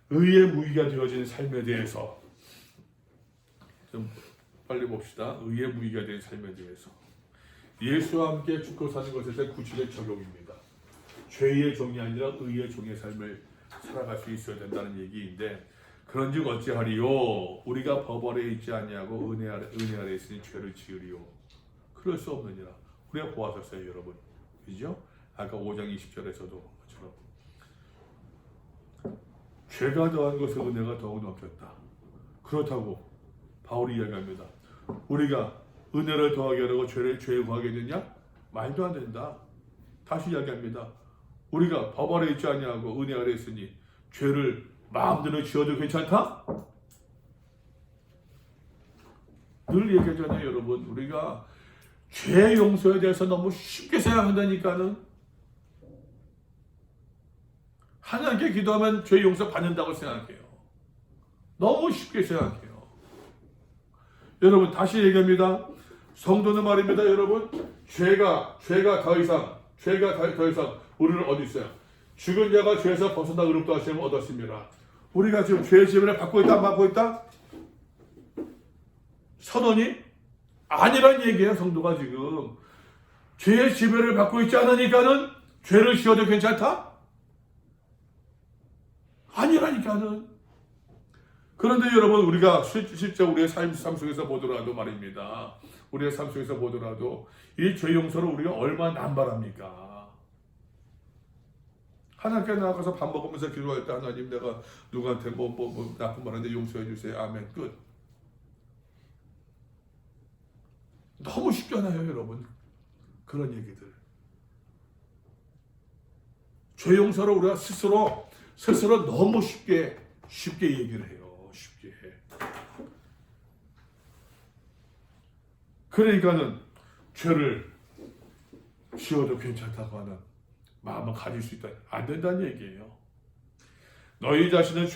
A: 의의 무기가 되어진 삶에 대해서 좀 빨리 봅시다. 의의 무기가 된 삶에 대해서. 예수와 함께 죽고 사는 것에 대한 구체적 적용입니다. 죄의 종이 아니라 의의 종의 삶을 살아갈 수 있어야 된다는 얘기인데, 그런즉 어찌하리요? 우리가 법 아래 있지 아니하고 은혜 아래 있으니 죄를 지으리요. 그럴 수 없느니라. 우리가 보았었어요, 여러분. 그죠? 아까 5장 20절에서도 것처럼 죄가 더한 것에 은혜가 더욱 넘쳤다. 그렇다고 바울이 이야기합니다. 우리가 은혜를 더하게 하려고 죄에 구하게 되냐? 말도 안 된다. 다시 이야기합니다. 우리가 법 아래 있지 아니하고 은혜 아래 있으니 죄를 마음대로 지어도 괜찮다? 늘 얘기하잖아요, 여러분. 우리가 죄 용서에 대해서 너무 쉽게 생각한다니까는. 하나님께 기도하면 죄 용서 받는다고 생각해요. 너무 쉽게 생각해요. 여러분, 다시 얘기합니다. 성도는 말입니다, 여러분. 죄가 더 이상 우리를 어디 있어요? 죽은 자가 죄에서 벗어나 의롭다 하심을 얻었습니다. 우리가 지금 죄의 지배를 받고 있다, 안 받고 있다? 선언이 아니란 얘기예요. 성도가 지금 죄의 지배를 받고 있지 않으니까는 죄를 지어도 괜찮다? 아니라니까는. 그런데 여러분, 우리가 실제 우리의 삶 속에서 보더라도 말입니다. 우리의 삶 속에서 보더라도 이 죄 용서를 우리가 얼마나 남발합니까? 하나님께 나가서 밥 먹으면서 기도할 때 하나님, 내가 누구한테 나쁜 말 하는데 용서해 주세요. 아멘. 끝. 너무 쉽잖아요, 여러분. 그런 얘기들. 죄 용서를 우리가 스스로 스스로 너무 쉽게 얘기를 해요. 쉽게. 그러니까는 죄를 지어도 괜찮다고 하는 마음을 가질 수 있다. 안 된다는 얘기예요. 너희 자신을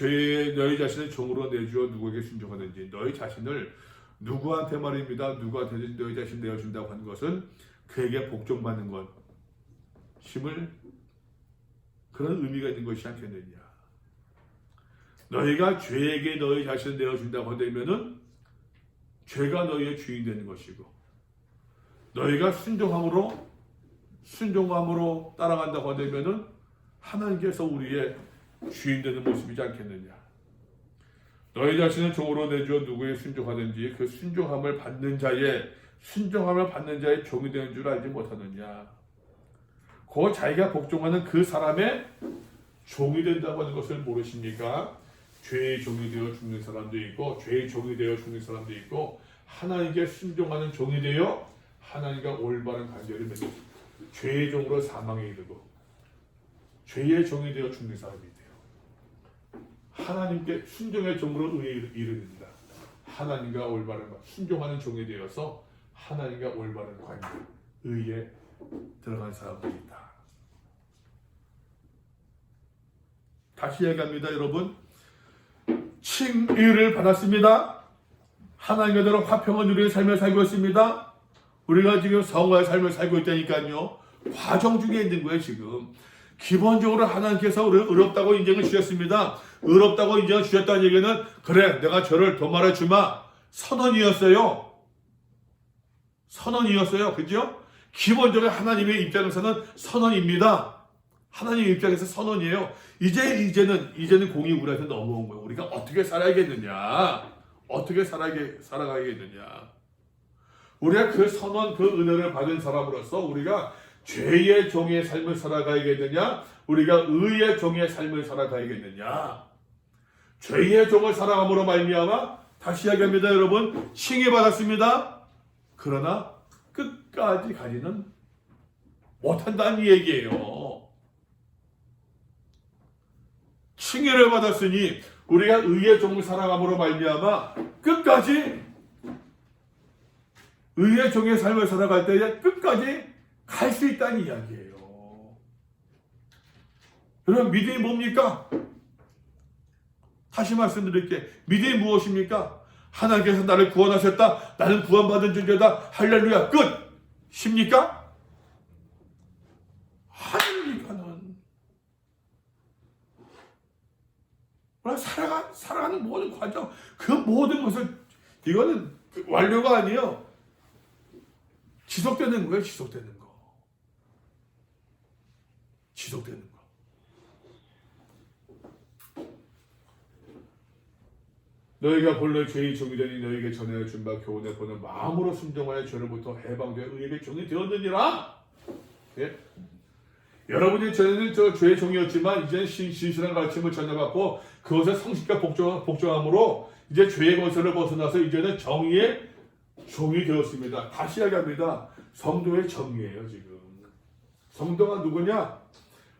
A: 종으로 내주어 누구에게 순종하든지 너희 자신을 누구한테 말입니다. 누구한테든 너희 자신 내어준다고 하는 것은 그에게 복종받는 것임을 그런 의미가 있는 것이 않겠느냐. 너희가 죄에게 너희 자신을 내어준다고 하면은 죄가 너희의 주인 되는 것이고 너희가 순종함으로 따라간다고 하면은 하나님께서 우리의 주인 되는 모습이지 않겠느냐. 너희 자신을 종으로 내주어 누구에 순종하든지 그 순종함을 받는 자의 종이 되는 줄 알지 못하느냐. 그 자기가 복종하는 그 사람의 종이 된다고 하는 것을 모르십니까? 죄의 종이 되어 죽는 사람도 있고 죄의 종이 되어 죽는 사람도 있고 하나님께 순종하는 종이 되어 하나님과 올바른 관계를 맺는 죄의 종으로 사망에 이르고 죄의 종이 되어 죽는 사람이 돼요. 하나님께 순종의 종으로 의에 이르는다. 하나님과 올바른 순종하는 종이 되어서 하나님과 올바른 관계, 의에 들어간 사람들이 있다. 다시 얘기합니다, 여러분. 칭의를 받았습니다. 하나님과 더러 화평을 누리는 삶을 살고 있습니다. 우리가 지금 성화의 삶을 살고 있다니까요. 과정 중에 있는 거예요, 지금. 기본적으로 하나님께서 우리를 의롭다고 인정을 주셨습니다. 의롭다고 인정을 주셨다는 얘기는 그래, 내가 저를 도말해 주마. 선언이었어요. 그죠? 기본적으로 하나님의 입장에서는 선언입니다. 하나님의 입장에서 선언이에요. 이제는 공이 우리한테 넘어온 거예요. 우리가 어떻게 살아야겠느냐? 어떻게 살아가야겠느냐? 우리가 그 선언, 그 은혜를 받은 사람으로서 우리가 죄의 종의 삶을 살아가야겠느냐? 우리가 의의 종의 삶을 살아가야겠느냐? 죄의 종을 살아감으로 말미암아 다시 이야기합니다, 여러분. 칭의 받았습니다. 그러나 끝까지 가지는 못한다는 얘기예요. 칭의를 받았으니 우리가 의의 종을 살아감으로 말미암아 끝까지 의의 종의 삶을 살아갈 때에 끝까지 갈 수 있다는 이야기예요. 여러분, 믿음이 뭡니까? 다시 말씀드릴게. 믿음이 무엇입니까? 하나님께서 나를 구원하셨다. 나는 구원받은 존재다. 할렐루야. 끝. 십니까? 아닙니까는. 살아가는 모든 과정, 그 모든 것을, 이거는 완료가 아니에요. 지속되는 거예요. 지속되는 거. 너희가 본래 죄의 종이 되니 너희에게 전하여 준 바 교훈에 보는 마음으로 순종하여 죄로부터 해방되어 의에게 종이 되었느니라. 예? 여러분이 전에는 죄의 종이었지만 이제는 신실한 가르침을 전해받고 그것을 성실과 복종함으로 이제 죄의 권세를 벗어나서 이제는 정의의 종이 되었습니다. 다시 이야기합니다. 성도의 정의예요. 지금 성도가 누구냐?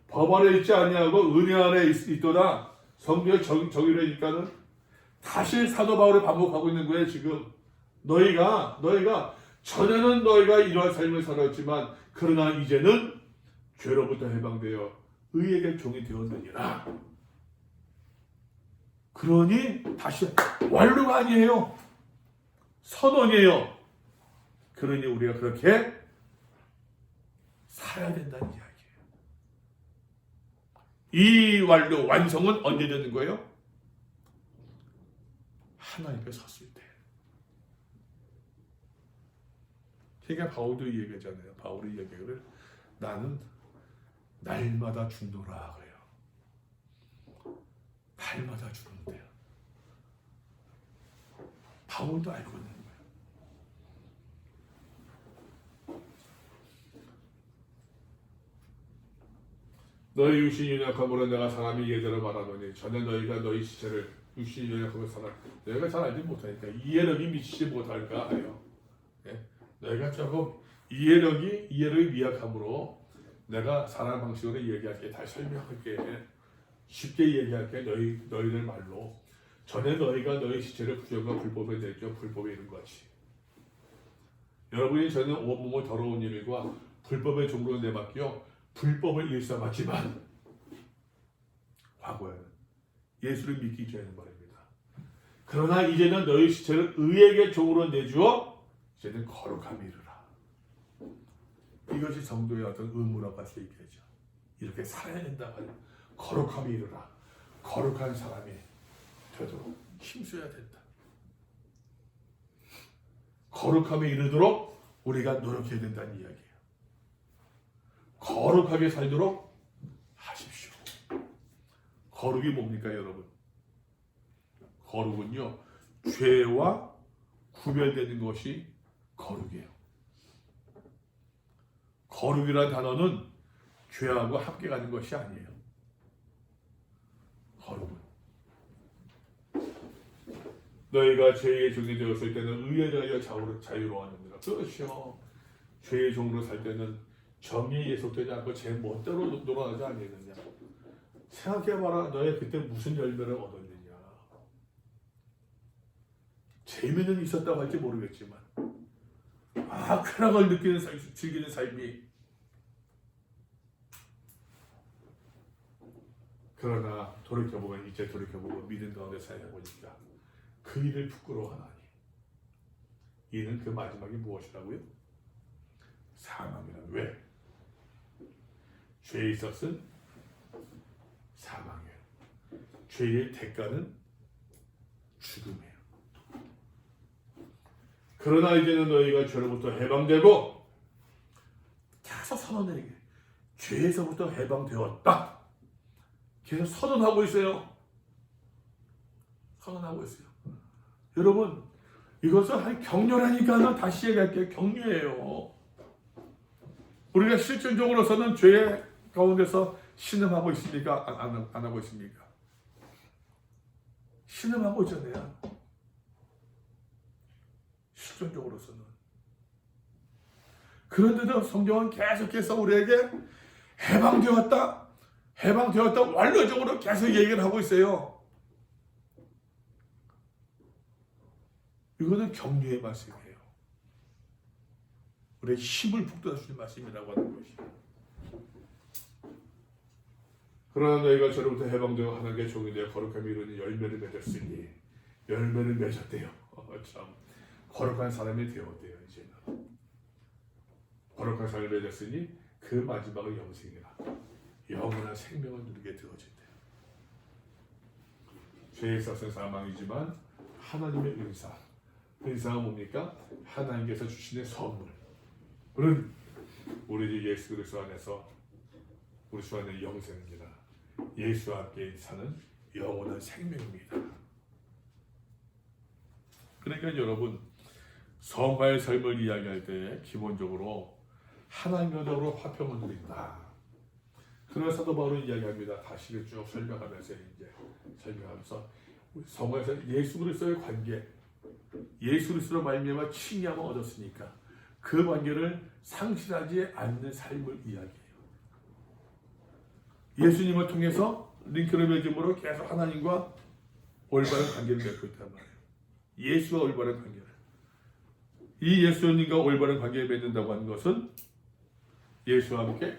A: 법 아래 있지 아니하고 은혜 아래 있도다. 성도의 정의라니까는 다시 사도 바울을 반복하고 있는 거예요. 지금 너희가 전에는 너희가 이러한 삶을 살았지만 그러나 이제는 죄로부터 해방되어 의에게 종이 되었느니라. 그러니 다시 완료가 아니에요. 선언이에요. 그러니 우리가 그렇게 살아야 된다는 이야기예요. 이 완성은 언제 되는 거예요? 하나님께 섰을 때. 그러니까 바울도 이 얘기하잖아요. 바울이 이 얘기를 나는 날마다 죽노라 그래요. 날마다 죽는데요. 바울도 알고 있는 거예요. 너희 육신이 연약함으로 내가 사람이 예대로 말하노니 전에 너희가 너희 시체를 육신이 연약함으로 살아 너희가 잘 알지 못하니까 이해력이 미치지 못할까 하여 너희가 조금 이해력이 미약함으로 내가 사람 방식으로 얘기할게 다시 설명할게 쉽게 얘기할게. 너희들 말로 전에 너희가 너희 시체를 부정과 불법에 내죠. 불법에 이른 것이. 여러분이 저는 온몸의 더러운 일과 불법의 종으로 내맡겨 불법을 일삼았지만 과거에는 예수를 믿기 전에는 말입니다. 그러나 이제는 너희 시체를 의에게 종으로 내주어 이제는 거룩함이 이르라. 이것이 성도의 어떤 의무라고 할 수 있겠죠. 이렇게 살아야 된다고 거룩함이 이르라. 거룩한 사람이 되도록 힘써야 된다. 거룩함에 이르도록 우리가 노력해야 된다는 이야기예요. 거룩하게 살도록 하십시오. 거룩이 뭡니까 여러분? 거룩은요, 죄와 구별되는 것이 거룩이에요. 거룩이라는 단어는 죄하고 함께 가는 것이 아니에요. 거룩은 너희가 죄의 종이 되었을 때는 의에 대하여 자유로웠느니라. 그렇죠. 죄의 종으로 살 때는 정의에 예속되지 않고 제 멋대로 놀아나지 아니느냐. 생각해봐라. 너희 그때 무슨 열매를 얻었느냐. 재미는 있었다고 할지 모르겠지만 쾌락을 느끼는 즐기는 삶이, 그러나 이제 돌이켜보고 믿음 가운데 살아보니까 그 일을 부끄러워하나니 이는 그 마지막이 무엇이라고요? 사망이라. 왜? 죄에 있었은 사망이에요. 죄의 대가는 죽음이에요. 그러나 이제는 너희가 죄로부터 해방되고, 계속 선언하는 게 죄에서부터 해방되었다. 계속 선언하고 있어요. 선언하고 있어요. 여러분, 이것은 격렬하니까 다시 얘기할게요. 격려해요. 우리가 실존적으로서는 죄 가운데서 신음하고 있습니까? 안 하고 있습니까? 신음하고 있잖아요. 실존적으로서는. 그런데도 성경은 계속해서 우리에게 해방되었다, 완료적으로 계속 얘기를 하고 있어요. 이거는 격려의 말씀이에요. 우리의 힘을 북돋아주는 말씀이라고 하는 것이에요. 그러나 너희가 저로부터 해방되어 하나님께 종이 되어 거룩함이 이루는 열매를 맺었으니, 열매를 맺었대요. 참 거룩한 사람이 되었대요. 이제는 거룩한 사람이 맺었으니 그 마지막은 영생이라. 영원한 생명을 누리게 되어진대요. 죄에 있어서는 사망이지만 하나님의 은사가 뭡니까? 하나님께서 주시는 선물. 우리 주 예수 그리스도 안에서 우리 주 안에 영생입니다. 예수와 함께 사는 영원한 생명입니다. 그러니까 여러분, 성화의 삶을 이야기할 때 기본적으로 하나님으로 화평을 누린다. 그런 사도 바울은 이야기합니다. 다시 쭉 설명하면서 성화에서 예수 그리스도의 관계, 예수 그리스도로 말미암아 칭의함을 얻었으니까 그 관계를 상실하지 않는 삶을 이야기해요. 예수님을 통해서 링크를 맺음으로 계속 하나님과 올바른 관계를 맺고 있단 말이에요. 예수와 올바른 관계를. 이 예수님과 올바른 관계를 맺는다고 하는 것은 예수와 함께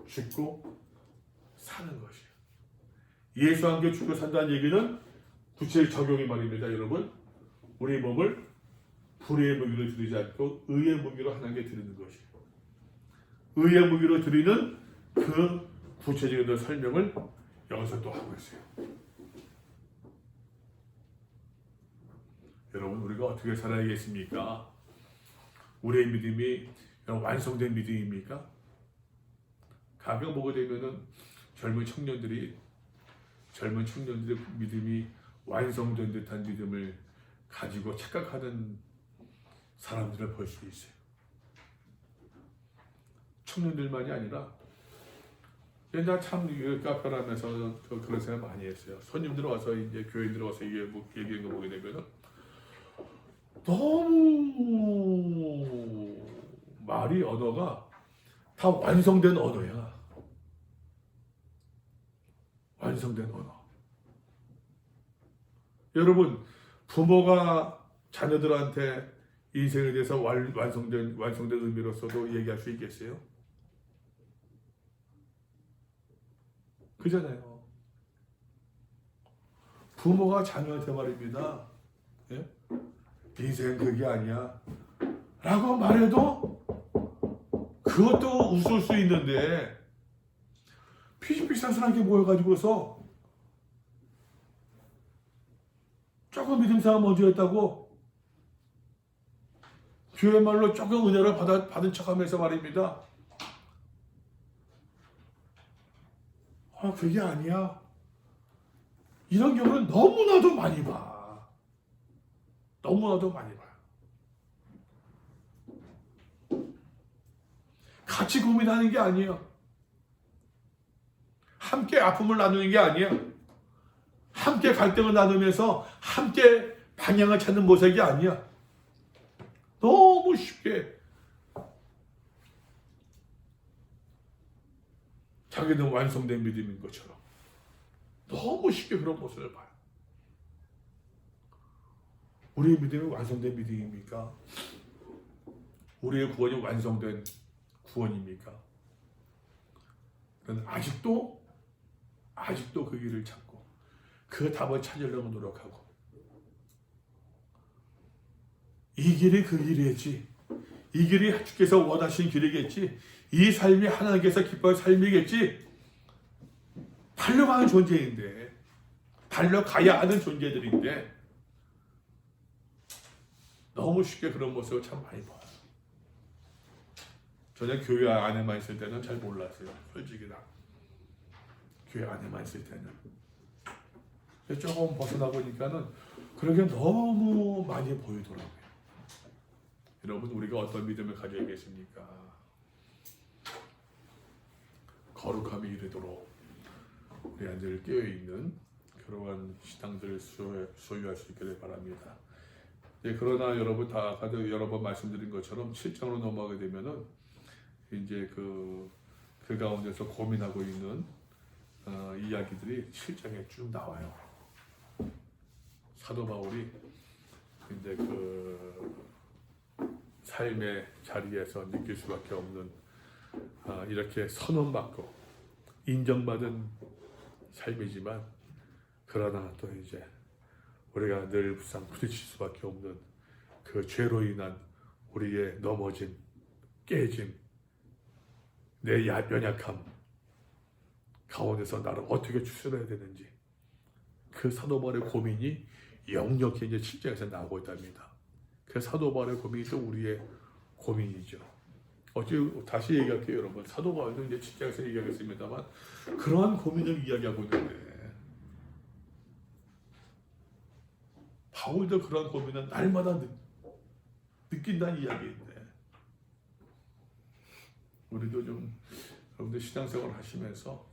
A: 죽고 사는 것이에요. 예수와 함께 죽고 산다는 얘기는 구체적 적용이 말입니다. 여러분, 우리 몸을 불의의 무기로 드리지 않고 의의 무기로 하나님께 드리는 것이에요. 의의 무기로 드리는 그 구체적인 설명을 여기서 또 하고 있어요. 여러분, 우리가 어떻게 살아야겠습니까? 우리의 믿음이 완성된 믿음입니까? 가끔 보게 되면은 젊은 청년들이 믿음이 완성된 듯한 믿음을 가지고 착각하는 사람들을 볼 수 있어요. 청년들만이 아니라 나 참 카페라면서 그런 생각 많이 했어요. 손님들 와서 이제 교회 들어와서 얘기하는 거 보게 되면은 너무 언어가 다 완성된 언어야. 완성된 언어. 여러분, 부모가 자녀들한테 인생에 대해서 완성된 의미로서도 얘기할 수 있겠어요? 그잖아요. 부모가 자녀한테 말입니다. 예? 인생 그게 아니야. 라고 말해도 그것도 웃을 수 있는데 피식피식한게 모여가지고서 조금 믿음사가 먼저였다고 교회 말로 조금 은혜를 받은 척하면서 말입니다. 그게 아니야. 이런 경우는 너무나도 많이 봐. 너무나도 많이 봐. 같이 고민하는 게 아니에요. 함께 아픔을 나누는 게 아니에요. 함께 갈등을 나누면서 함께 방향을 찾는 모색이 아니야. 너무 쉽게 자기는 완성된 믿음인 것처럼 너무 쉽게 그런 모습을 봐요. 우리의 믿음이 완성된 믿음입니까? 우리의 구원이 완성된 구원입니까? 그는 아직도 그 길을 찾고 그 답을 찾으려고 노력하고 이 길이 그 길이겠지. 이 길이 주께서 원하신 길이겠지. 이 삶이 하나님께서 기뻐할 삶이겠지. 달려가는 존재인데, 달려가야 하는 존재들인데 너무 쉽게 그런 모습을 참 많이 봐요. 저는 교회 안에만 있을 때는 잘 몰랐어요. 솔직히 나 교회 안에만 있을 때는 조금 벗어나 보니까는 그런 게 너무 많이 보이더라고요. 여러분, 우리가 어떤 믿음을 가져야겠습니까? 거룩함이 이르도록 우리 안들 깨어있는 그러한 신앙들을 소유할 수 있기를 바랍니다. 그러나 여러분 아까도 여러 번 말씀드린 것처럼 7장으로 넘어가게 되면은 이제 그 가운데서 고민하고 있는 이야기들이 7장에 쭉 나와요. 사도 바울이 이제 그 삶의 자리에서 느낄 수밖에 없는 이렇게 선언받고 인정받은 삶이지만 그러나 또 이제 우리가 늘 부딪힐 수밖에 없는 그 죄로 인한 우리의 넘어짐, 깨짐, 내 연약함 가운데서 나를 어떻게 추스려야 되는지 그 사도 바울의 고민이 역력히 이제 7장에서 나오고 있답니다. 그 사도 바울의 고민이 또 우리의 고민이죠. 다시 얘기할게요, 여러분. 사도 바울도 이제 7장에서 얘기하겠습니다만 그러한 고민을 이야기하고 있는데 바울도 그러한 고민은 날마다 느낀다는 이야기인데 우리도 좀 여러분들 신앙생활 하시면서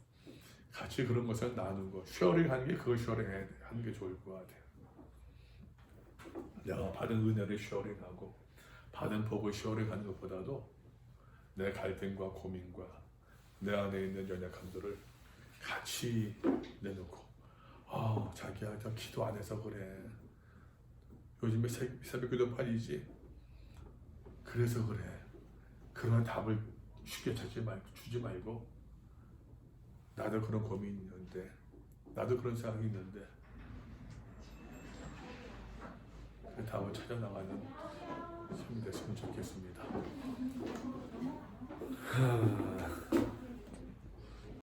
A: 같이 그런 것을 나누고 쉐어링하는 게 그걸 쉐어링하는 게 좋을 것 같아요. 내가 받은 은혜를 쉐어링하고 받은 복을 쉐어링하는 것보다도 내 갈등과 고민과 내 안에 있는 연약함들을 같이 내놓고 자기야 저 기도 안 해서 그래. 요즘에 새벽 기도판이지. 그래서 그래. 그런 답을 쉽게 주지 말고 나도 그런 고민이 있는데 나도 그런 생각이 있는데 그 답을 찾아 나가는 삶이 됐으면 좋겠습니다.